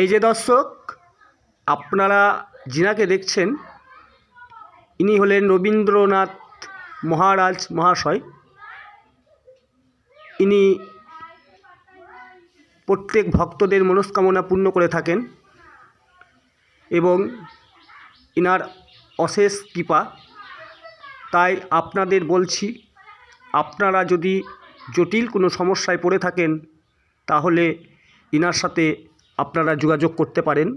এই যে দর্শক, আপনারা যিনাকে দেখছেন ইনি হলেন রবীন্দ্রনাথ মহারাজ মহাশয়। ইনি প্রত্যেক ভক্তদের মনস্কামনা পূর্ণ করে থাকেন এবং ইনার অশেষ কৃপা। তাই আপনাদের বলছি, আপনারা যদি জটিল কোনো সমস্যায় পড়ে থাকেন তাহলে ইনার সাথে আপনারা যোগাযোগ করতে পারেন।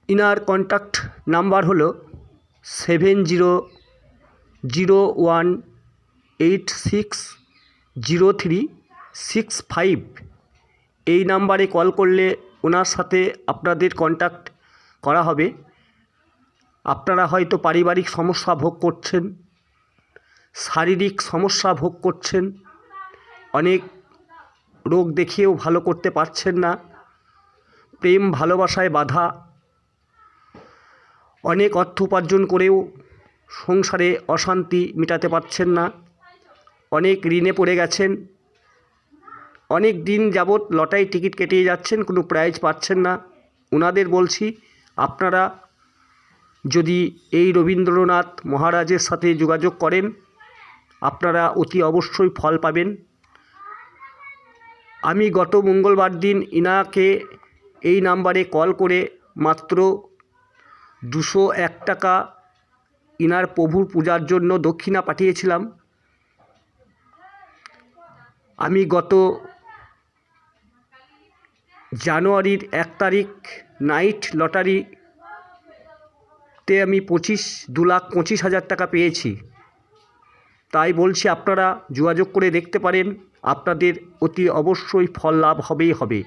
ইনার কন্ট্যাক্ট নাম্বার হলো 7001860365। এই নাম্বারে কল করলে ওনার সাথে আপনাদের কন্ট্যাক্ট করা হবে। আপনারা হয়তো পারিবারিক সমস্যা ভোগ করছেন, শারীরিক সমস্যা ভোগ করছেন, অনেক রোগ দেখিয়েও ভালো করতে পারছেন না, প্রেম ভালোবাসায় বাধা, অনেক অর্থ উপার্জন করেও সংসারে অশান্তি মেটাতে পারছেন না, অনেক ঋণে পড়ে গেছেন, অনেক দিন যাবৎ লটারি টিকিট কেটে যাচ্ছেন, কোনো প্রাইজ পাচ্ছেন না। ওনাদের বলছি, আপনারা যদি এই রবীন্দ্রনাথ মহারাজের সাথে যোগাযোগ করেন আপনারা অতি অবশ্যই ফল পাবেন। আমি গত মঙ্গলবার দিন ইনাকে এই নাম্বারে কল করে মাত্র 201 টাকা ইনার প্রভুর পূজার জন্য দক্ষিণা পাঠিয়েছিলাম। আমি গত জানুয়ারির 1 তারিখ নাইট লটারিতে আমি 2,25,000 টাকা পেয়েছি। তাই বলছি আপনারা যোগাযোগ করে দেখতে পারেন, আপনাদের অতি অবশ্যই ফল লাভ হবেই হবে।